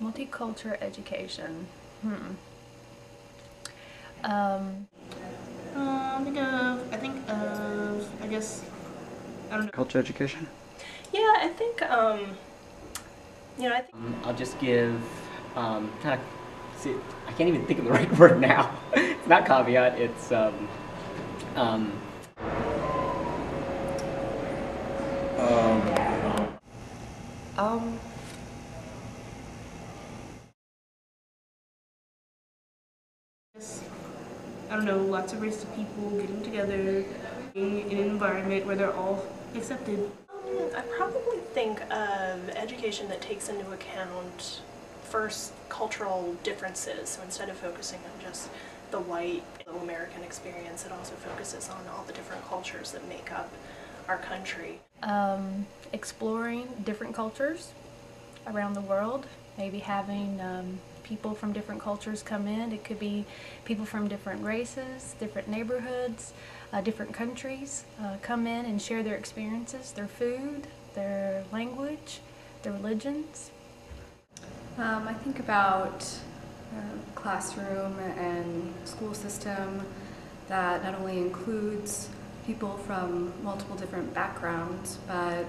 Multicultural education. I guess, I don't know. Culture education? Yeah, I think, I'll just give, kind of, see, I can't even think of the right word now. It's not caveat, it's, I don't know, lots of races of people getting together in an environment where they're all accepted. I probably think of education that takes into account first cultural differences. So instead of focusing on just the white American experience, it also focuses on all the different cultures that make up our country. Exploring different cultures around the world, maybe having people from different cultures come in. It could be people from different races, different neighborhoods, different countries come in and share their experiences, their food, their language, their religions. I think about classroom and school system that not only includes people from multiple different backgrounds, but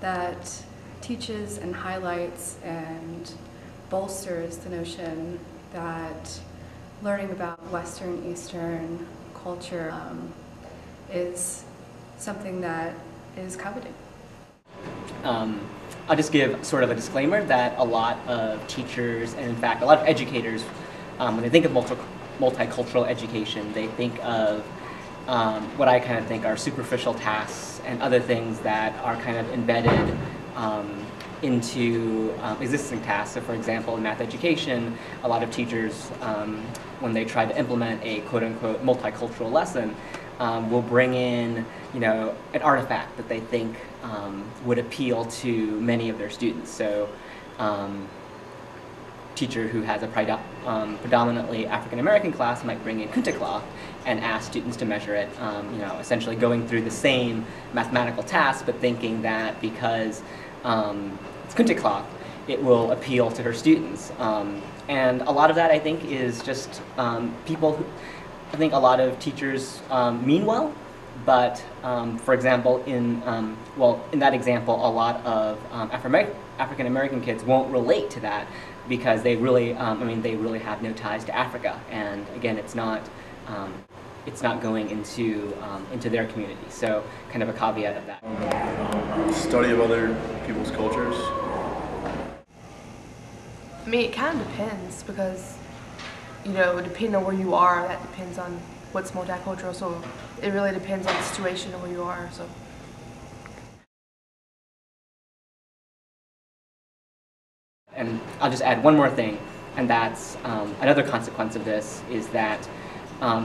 that teaches and highlights and bolsters the notion that learning about Western, Eastern culture is something that is coveted. I'll just give sort of a disclaimer that a lot of teachers, and in fact a lot of educators, when they think of multicultural education, they think of what I kind of think are superficial tasks and other things that are kind of embedded into existing tasks. So for example, in math education, a lot of teachers, when they try to implement a quote-unquote multicultural lesson, will bring in, an artifact that they think would appeal to many of their students. So teacher who has a predominantly African-American class might bring in kunta cloth and ask students to measure it, essentially going through the same mathematical task, but thinking that because it's kunta cloth, it will appeal to her students. And a lot of that, I think, is just people who, I think a lot of teachers mean well, but for example, in that example, a lot of African-American kids won't relate to that because they really, they really have no ties to Africa, and again, it's not going into their community. So, kind of a caveat of that. Study of other people's cultures. I mean, it kind of depends because, depending on where you are, that depends on what's multicultural. So it really depends on the situation and where you are. So. And I'll just add one more thing, and that's another consequence of this is that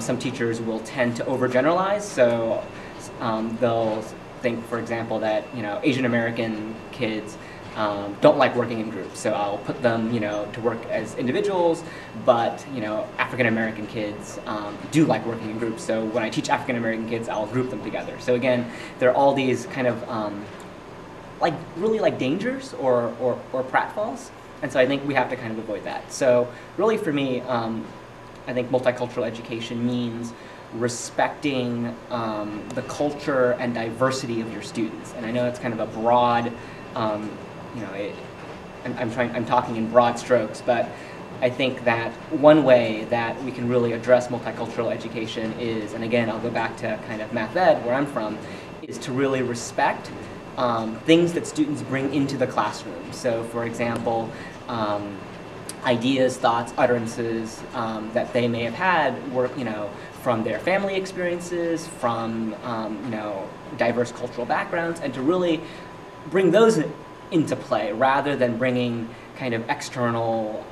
some teachers will tend to overgeneralize. So they'll think, for example, that Asian American kids don't like working in groups, so I'll put them to work as individuals, but African American kids do like working in groups. So when I teach African American kids, I'll group them together. So again, there are all these kind of really dangers or pratfalls. And so I think we have to kind of avoid that. So really for me, I think multicultural education means respecting the culture and diversity of your students. And I know it's kind of a broad, I'm talking in broad strokes, but I think that one way that we can really address multicultural education is, and again, I'll go back to kind of math ed, where I'm from, is to really respect things that students bring into the classroom. So for example, ideas, thoughts, utterances that they may have had were, from their family experiences, from, diverse cultural backgrounds, and to really bring those into play rather than bringing kind of external,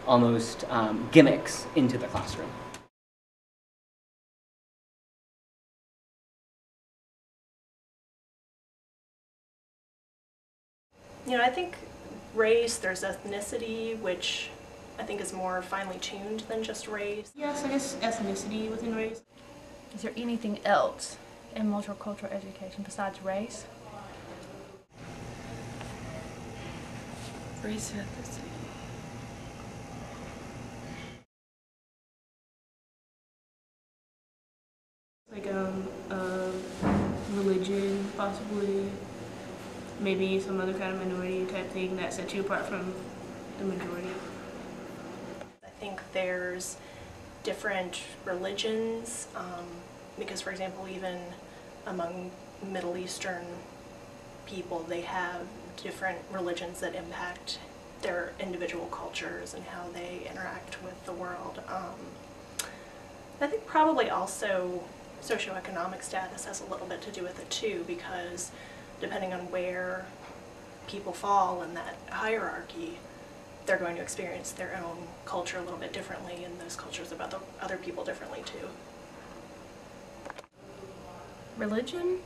almost gimmicks into the classroom. I think race, there's ethnicity, which I think is more finely tuned than just race. Yes, I guess ethnicity within race. Is there anything else in multicultural education besides race? Race and ethnicity. Like religion, possibly, maybe some other kind of minority type thing that sets you apart from the majority. I think there's different religions, because for example, even among Middle Eastern people, they have different religions that impact their individual cultures and how they interact with the world. I think probably also socioeconomic status has a little bit to do with it too, because depending on where people fall in that hierarchy, they're going to experience their own culture a little bit differently, and those cultures about the other people differently too. Religion?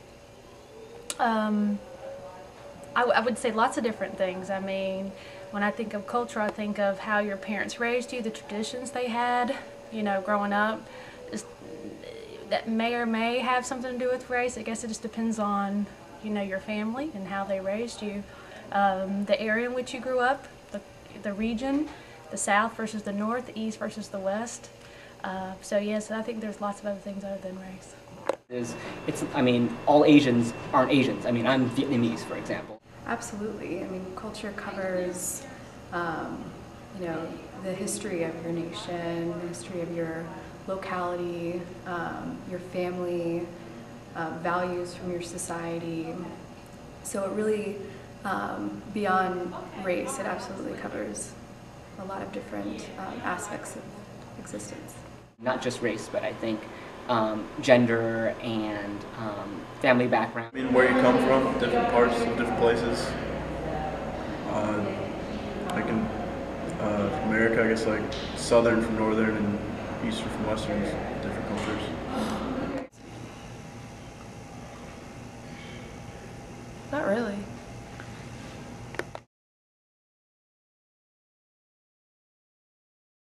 I would say lots of different things. I mean, when I think of culture, I think of how your parents raised you, the traditions they had, you know, growing up. That may or may have something to do with race. I guess it just depends on, you know, your family and how they raised you. The area in which you grew up, the region, the South versus the North, the East versus the West. So yes, I think there's lots of other things other than race. I mean, all Asians aren't Asians. I mean, I'm Vietnamese, for example. Absolutely. I mean, culture covers, you know, the history of your nation, the history of your locality, your family, values from your society. So it really, beyond race, it absolutely covers a lot of different aspects of existence. Not just race, but I think gender and family background. I mean, where you come from, different parts of different places. Like in America, I guess like Southern from Northern and Eastern from Western, different cultures. Not really.